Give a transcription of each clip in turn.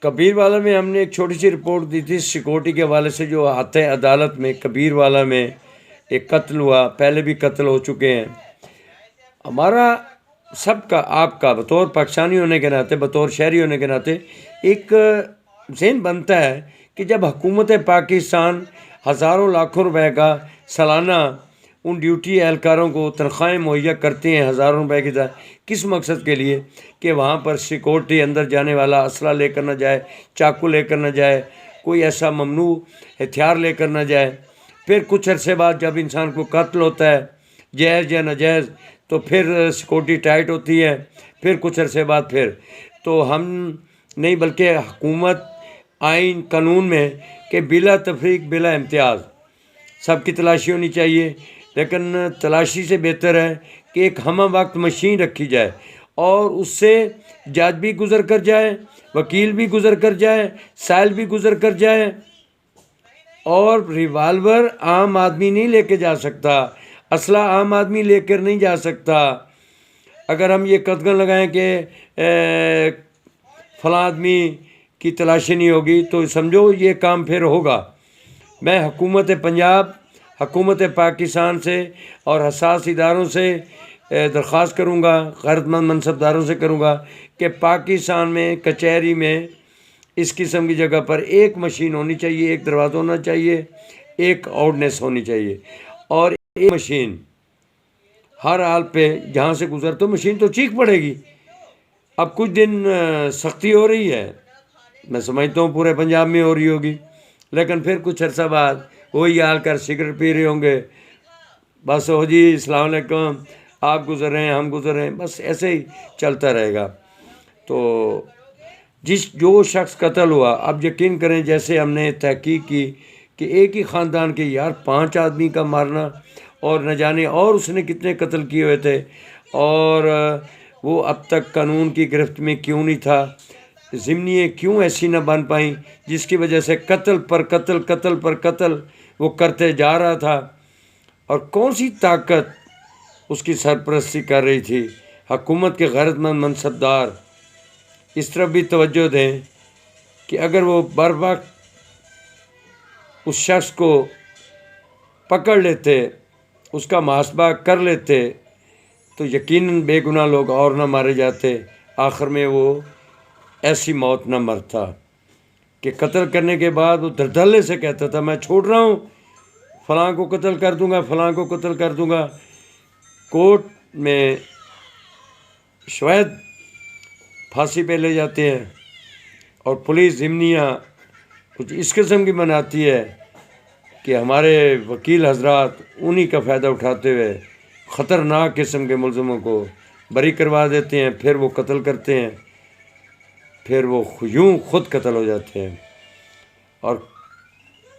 کبیر والا میں ہم نے ایک چھوٹی سی رپورٹ دی تھی سیکورٹی کے حوالے سے، جو آتے عدالت میں کبیر والا میں ایک قتل ہوا، پہلے بھی قتل ہو چکے ہیں۔ ہمارا سب کا، آپ کا بطور پاکستانی ہونے کے ناطے، بطور شہری ہونے کے ناطے ایک ذہن بنتا ہے کہ جب حکومت پاکستان ہزاروں لاکھوں روپے کا سالانہ ان ڈیوٹی اہلکاروں کو تنخواہیں مہیا کرتے ہیں، ہزاروں روپے کی کس مقصد کے لیے؟ کہ وہاں پر سیکورٹی اندر جانے والا اسلحہ لے کر نہ جائے، چاقو لے کر نہ جائے، کوئی ایسا ممنوع ہتھیار لے کر نہ جائے۔ پھر کچھ عرصے بعد جب انسان کو قتل ہوتا ہے، جائز یا ناجائز، تو پھر سیکورٹی ٹائٹ ہوتی ہے۔ پھر کچھ عرصے بعد پھر تو ہم نہیں، بلکہ حکومت آئین قانون میں کہ بلا تفریق بلا امتیاز سب کی تلاشی ہونی چاہیے، لیکن تلاشی سے بہتر ہے کہ ایک ہمہ وقت مشین رکھی جائے اور اس سے جج بھی گزر کر جائے، وکیل بھی گزر کر جائے، سائل بھی گزر کر جائے۔ اور ریوالور عام آدمی نہیں لے کے جا سکتا، اسلحہ عام آدمی لے کر نہیں جا سکتا۔ اگر ہم یہ قدغن لگائیں کہ فلاں آدمی کی تلاشی نہیں ہوگی تو سمجھو یہ کام پھر ہوگا۔ میں حکومت پنجاب، حکومت پاکستان سے اور حساس اداروں سے درخواست کروں گا، غیرت مند منصبداروں سے کروں گا کہ پاکستان میں کچہری میں اس قسم کی جگہ پر ایک مشین ہونی چاہیے، ایک دروازہ ہونا چاہیے، ایک آرڈننس ہونی چاہیے، اور ایک مشین ہر حال پہ جہاں سے گزر تو مشین تو چیخ پڑے گی۔ اب کچھ دن سختی ہو رہی ہے، میں سمجھتا ہوں پورے پنجاب میں ہو رہی ہوگی، لیکن پھر کچھ عرصہ بعد وہی حال کر سگریٹ پی رہے ہوں گے، بس ہو جی السلام علیکم، آپ گزر رہے ہیں ہم گزر رہے ہیں، بس ایسے ہی چلتا رہے گا۔ تو جو شخص قتل ہوا، اب یقین کریں جیسے ہم نے تحقیق کی کہ ایک ہی خاندان کے 5 آدمی کا مارنا، اور نہ جانے اور اس نے کتنے قتل کیے ہوئے تھے، اور وہ اب تک قانون کی گرفت میں کیوں نہیں تھا، ضمنییں کیوں ایسی نہ بن پائیں جس کی وجہ سے قتل پر قتل، قتل پر قتل وہ کرتے جا رہا تھا، اور کون سی طاقت اس کی سرپرستی کر رہی تھی؟ حکومت کے غیرت مند منصبدار اس طرف بھی توجہ دیں کہ اگر وہ بر وقت اس شخص کو پکڑ لیتے، اس کا محاسبہ کر لیتے، تو یقیناً بے گناہ لوگ اور نہ مارے جاتے، آخر میں وہ ایسی موت نہ مرتا کہ قتل کرنے کے بعد وہ دھڑلے سے کہتا تھا میں چھوڑ رہا ہوں، فلاں کو قتل کر دوں گا، فلاں کو قتل کر دوں گا۔ کورٹ میں شواہد پھانسی پہ لے جاتے ہیں، اور پولیس ضمنیاں کچھ اس قسم کی بناتی ہے کہ ہمارے وکیل حضرات انہی کا فائدہ اٹھاتے ہوئے خطرناک قسم کے ملزموں کو بری کروا دیتے ہیں، پھر وہ قتل کرتے ہیں، پھر وہ یوں خود قتل ہو جاتے ہیں، اور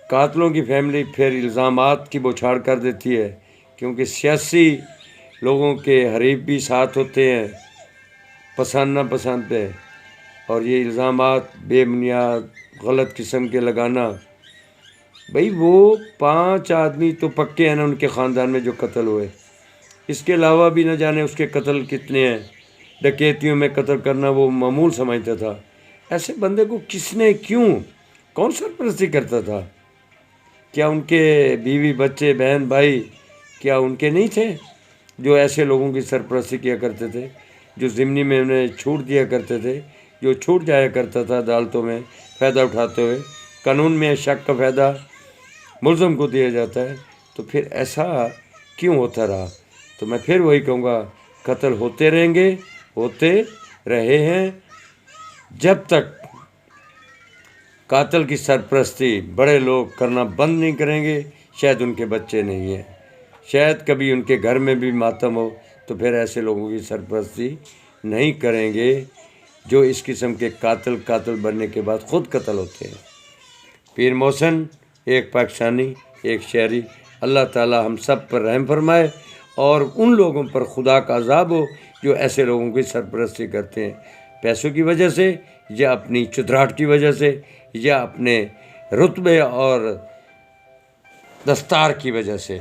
قاتلوں کی فیملی پھر الزامات کی بوچھاڑ کر دیتی ہے، کیونکہ سیاسی لوگوں کے حریف بھی ساتھ ہوتے ہیں پسند نہ پسند پہ، اور یہ الزامات بے بنیاد غلط قسم کے لگانا۔ بھئی وہ 5 آدمی تو پکے ہیں نا ان کے خاندان میں جو قتل ہوئے، اس کے علاوہ بھی نہ جانے اس کے قتل کتنے ہیں۔ ڈکیتیوں میں قتل کرنا وہ معمول سمجھتا تھا، ایسے بندے کو کس نے کیوں، کون سرپرستی کرتا تھا؟ کیا ان کے بیوی بچے بہن بھائی کیا ان کے نہیں تھے جو ایسے لوگوں کی سرپرستی کیا کرتے تھے، جو ضمنی میں انہیں چھوٹ دیا کرتے تھے، جو چھوٹ جایا کرتا تھا عدالتوں میں فائدہ اٹھاتے ہوئے؟ قانون میں شک کا فائدہ ملزم کو دیا جاتا ہے، تو پھر ایسا کیوں ہوتا رہا؟ تو میں پھر وہی کہوں گا، قتل ہوتے رہیں گے، ہوتے رہے ہیں، جب تک قاتل کی سرپرستی بڑے لوگ کرنا بند نہیں کریں گے، شاید ان کے بچے نہیں ہیں، شاید کبھی ان کے گھر میں بھی ماتم ہو، تو پھر ایسے لوگوں کی سرپرستی نہیں کریں گے جو اس قسم کے قاتل بننے کے بعد خود قتل ہوتے ہیں۔ پیر محسن ایک پاکستانی، ایک شہری، اللہ تعالی ہم سب پر رحم فرمائے، اور ان لوگوں پر خدا کا عذاب ہو جو ایسے لوگوں کی سرپرستی کرتے ہیں، پیسوں کی وجہ سے یا اپنی چتراہٹ کی وجہ سے یا اپنے رتبے اور دستار کی وجہ سے۔